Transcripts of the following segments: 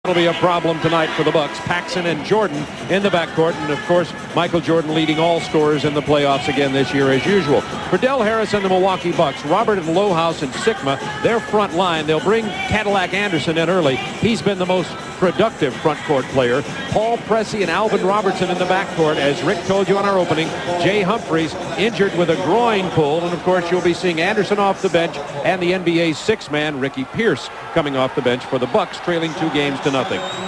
That'll be a problem tonight for the Bucks. Paxson and Jordan in the backcourt, and of course Michael Jordan leading all scorers in the playoffs again this year as usual. For Del Harris and the Milwaukee Bucks, Robert and Lohaus and Sikma, their front line. They'll bring Cadillac Anderson in early. He's been the most productive front court player. Paul Pressey and Alvin Robertson in the backcourt. As Rick told you on our opening, Jay Humphries injured with a groin pull, and of course you'll be seeing Anderson off the bench and the NBA's six-man Ricky Pierce coming off the bench for the Bucks, trailing 2-0.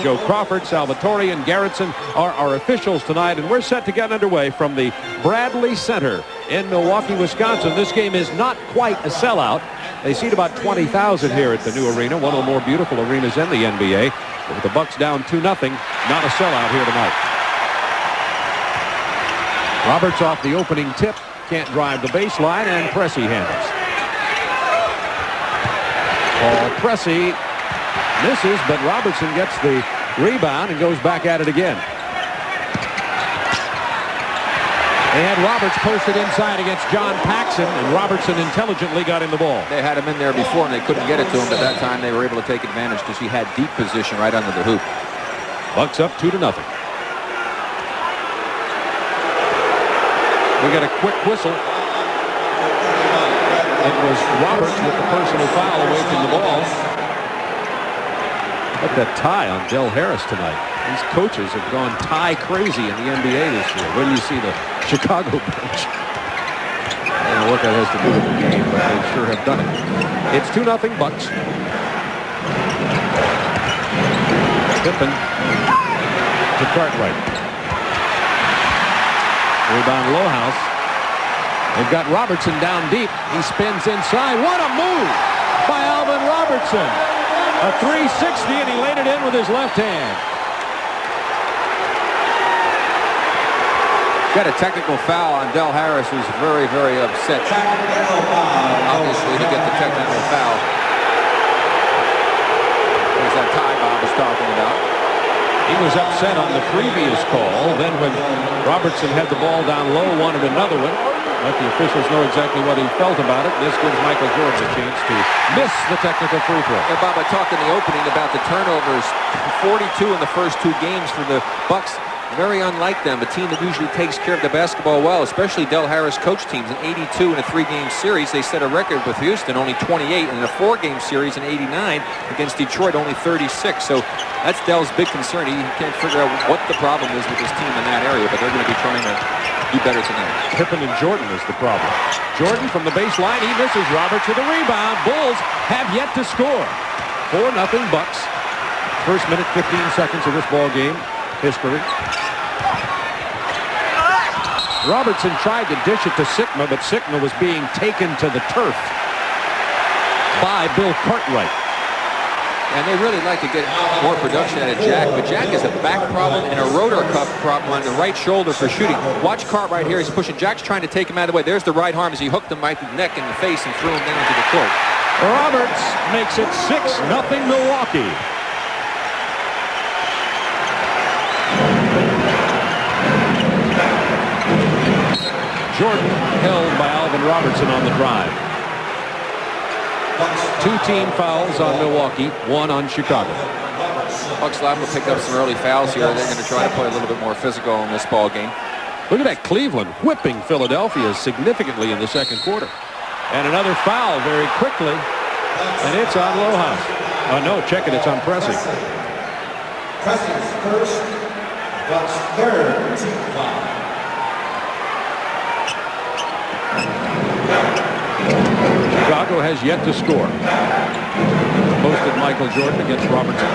Joe Crawford, Salvatore, and Garrettson are our officials tonight, and we're set to get underway from the Bradley Center in Milwaukee, Wisconsin. This game is not quite a sellout. They seat about 20,000 here at the new arena, one of the more beautiful arenas in the NBA. With the Bucks down 2-0, not a sellout here tonight. Roberts off the opening tip, can't drive the baseline, and Pressey handles. Paul Pressey misses, but Robertson gets the rebound and goes back at it again. They had Roberts posted inside against John Paxson, and Robertson intelligently got him the ball. They had him in there before, and they couldn't get it to him, but that time they were able to take advantage because he had deep position right under the hoop. Bucks up 2-0. We got a quick whistle. It was Roberts with the personal foul away from the ball. Look at that tie on Del Harris tonight. These coaches have gone tie crazy in the NBA this year. When you see the Chicago bench. I don't know what that has to do with the game, but they sure have done it. It's 2-0 Bucks. Pippen to Cartwright. Rebound Lohaus. They've got Robertson down deep. He spins inside. What a move by Alvin Robertson. A 360, and he laid it in with his left hand. Got a technical foul on Del Harris, who's very, very upset. Obviously, to get the technical foul. There's that tie Bob was talking about. He was upset on the previous call. Then when Robertson had the ball down low, wanted another one. Let the officials know exactly what he felt about it. This gives Michael Jordan a chance to miss the technical free throw. And Bob, I talked in the opening about the turnovers. 42 in the first two games for the Bucks. Very unlike them, a team that usually takes care of the basketball well, especially Del Harris coach teams. In 82 in a 3-game series, they set a record with Houston, only 28, and in a 4-game series in 89 against Detroit, only 36. So that's Del's big concern. He can't figure out what the problem is with this team in that area, but they're going to be trying to do better tonight. Pippen and Jordan is the problem. Jordan from the baseline, he misses. Roberts with the rebound. Bulls have yet to score. 4-0 Bucks. First minute, 15 seconds of this ball game history. Robertson tried to dish it to Sikma, but Sikma was being taken to the turf by Bill Cartwright. And they really like to get more production out of Jack, but Jack has a back problem and a rotor cuff problem on the right shoulder for shooting. Watch Cartwright here. He's pushing. Jack's trying to take him out of the way. There's the right arm as he hooked him right in the neck and the face and threw him down to the court. Roberts makes it 6-0 Milwaukee. Jordan held by Alvin Robertson on the drive. 2 team fouls on Milwaukee, 1 on Chicago. Bucks liable to pick up some early fouls here. They're going to try to play a little bit more physical in this ball game. Look at that, Cleveland whipping Philadelphia significantly in the second quarter. And another foul very quickly, and it's on Lohaus. Oh no, check it, it's on Pressey. Pressey's first, Bucks third team foul. Chicago has yet to score. Posted Michael Jordan against Robertson.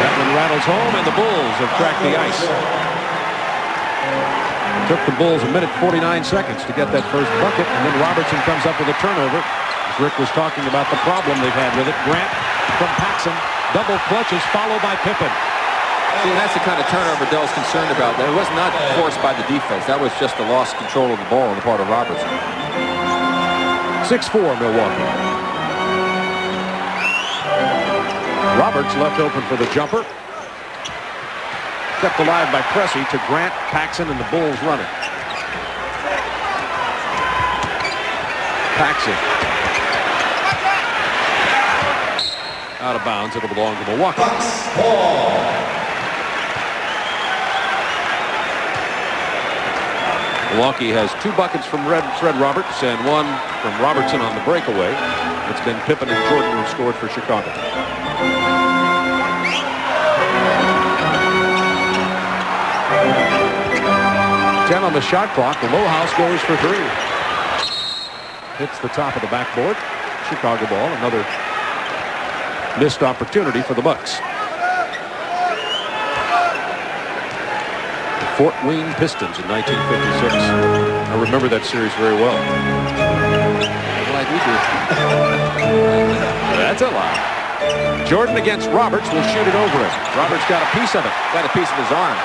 That one rattles home, and the Bulls have cracked the ice. It took the Bulls a minute 49 seconds to get that first bucket, and then Robertson comes up with a turnover. As Rick was talking about the problem they've had with it. Grant from Paxson, double clutches followed by Pippen. See, that's the kind of turnover Del's concerned about. That it was not forced by the defense. That was just the lost control of the ball on the part of Robertson. 6-4 Milwaukee. Roberts left open for the jumper. Kept alive by Pressey to Grant, Paxson, and the Bulls running. Paxson out of bounds. It'll belong to Milwaukee. Bucks ball. Milwaukee has 2 buckets from Fred Roberts and 1 from Robertson on the breakaway. It's been Pippen and Jordan who scored for Chicago. 10 on the shot clock. The Lohaus goes for 3. Hits the top of the backboard. Chicago ball. Another missed opportunity for the Bucks. The Fort Wayne Pistons in 1956. I remember that series very well. Glad you do. That's a lie. Jordan against Roberts will shoot it over him. Roberts got a piece of it. Got a piece of his arm.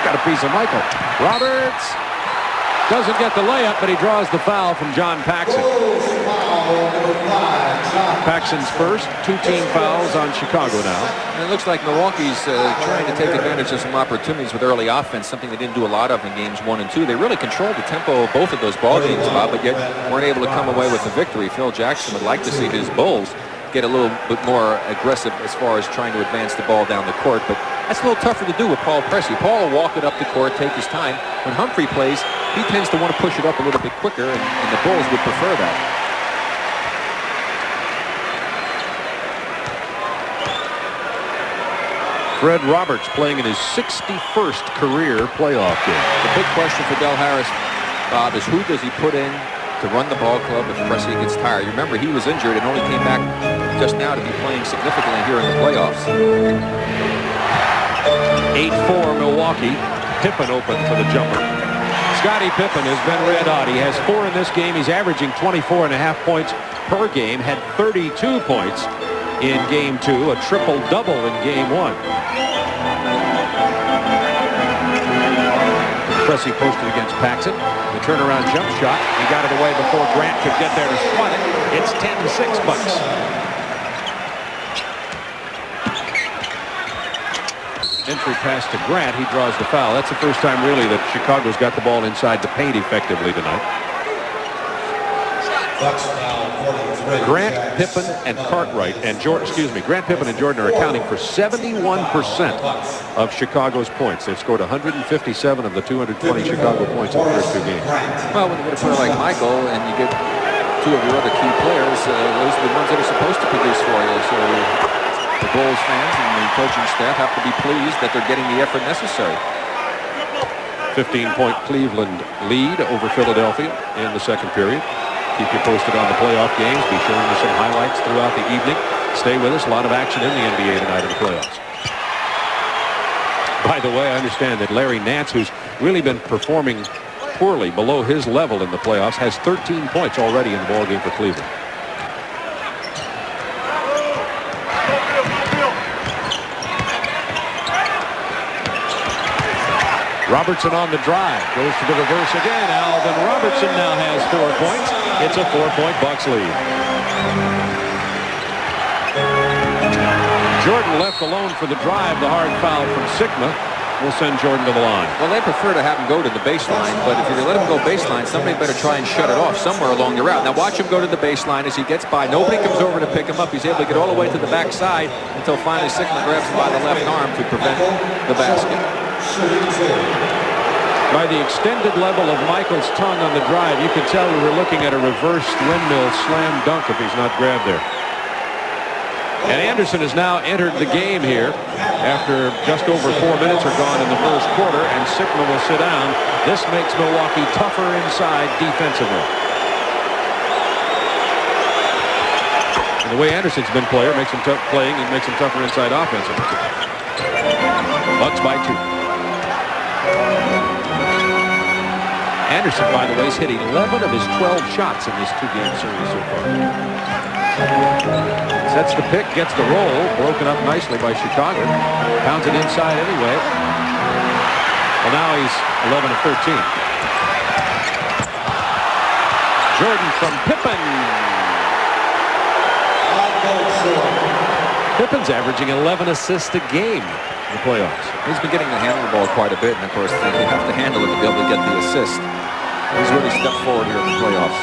Got a piece of Michael. Roberts doesn't get the layup, but he draws the foul from John Paxson. Bulls foul number 5, John. Paxson's first. 2 team fouls on Chicago now. And it looks like Milwaukee's trying to take advantage of some opportunities with early offense, something they didn't do a lot of in games 1 and 2. They really controlled the tempo of both of those ball games, Bob, but yet weren't able to come away with the victory. Phil Jackson would like to see his Bulls get a little bit more aggressive as far as trying to advance the ball down the court, but that's a little tougher to do with Paul Pressey. Paul will walk it up the court, take his time. When Humphrey plays, he tends to want to push it up a little bit quicker, and the Bulls would prefer that. Fred Roberts playing in his 61st career playoff game. The big question for Del Harris, Bob, is who does he put in to run the ball club if Pressey gets tired? You remember, he was injured and only came back just now to be playing significantly here in the playoffs. 8-4 Milwaukee. Pippen open for the jumper. Scottie Pippen has been red hot. He has 4 in this game. He's averaging 24.5 points per game. Had 32 points in game 2. A triple-double in game 1. Pressey posted against Paxson. The turnaround jump shot. He got it away before Grant could get there to swat it. It's 10-6 Bucks. Entry pass to Grant. He draws the foul. That's the first time really that Chicago's got the ball inside the paint effectively tonight. Bucks foul 43. Grant, Pippen, and Cartwright and Jordan, Grant, Pippen, and Jordan are accounting for 71% of Chicago's points. They've scored 157 of the 220 Chicago points in the first 2 games. Well, when you get a player like Michael and you get 2 of your other key players, those are the ones that are supposed to produce for you. So the Bulls fans and the coaching staff have to be pleased that they're getting the effort necessary. 15-point Cleveland lead over Philadelphia in the second period. Keep you posted on the playoff games. Be showing you some highlights throughout the evening. Stay with us. A lot of action in the NBA tonight in the playoffs. By the way, I understand that Larry Nance, who's really been performing poorly below his level in the playoffs, has 13 points already in the ballgame for Cleveland. Robertson on the drive. Goes to the reverse again. Alvin Robertson now has 4 points. It's a 4-point Bucks lead. Jordan left alone for the drive. The hard foul from Sigma will send Jordan to the line. Well, they prefer to have him go to the baseline, but if you're going to let him go baseline, somebody better try and shut it off somewhere along the route. Now watch him go to the baseline as he gets by. Nobody comes over to pick him up. He's able to get all the way to the backside until finally Sigma grabs him by the left arm to prevent the basket. By the extended level of Michael's tongue on the drive, you can tell we were looking at a reversed windmill slam dunk if he's not grabbed there. And Anderson has now entered the game here after just over 4 minutes are gone in the first quarter, and Sigma will sit down. This makes Milwaukee tougher inside defensively. And the way Anderson's been playing makes him tougher inside offensively. Bucks by 2. Anderson, by the way, has hit 11 of his 12 shots in this 2-game series so far. Sets the pick, gets the roll, broken up nicely by Chicago. Pounds it inside anyway. Well, now he's 11 of 13. Jordan from Pippen. Pippen's averaging 11 assists a game in the playoffs. He's been getting to handle the ball quite a bit, and of course, you have to handle it to be able to get the assist. He's really stepped forward here in the playoffs.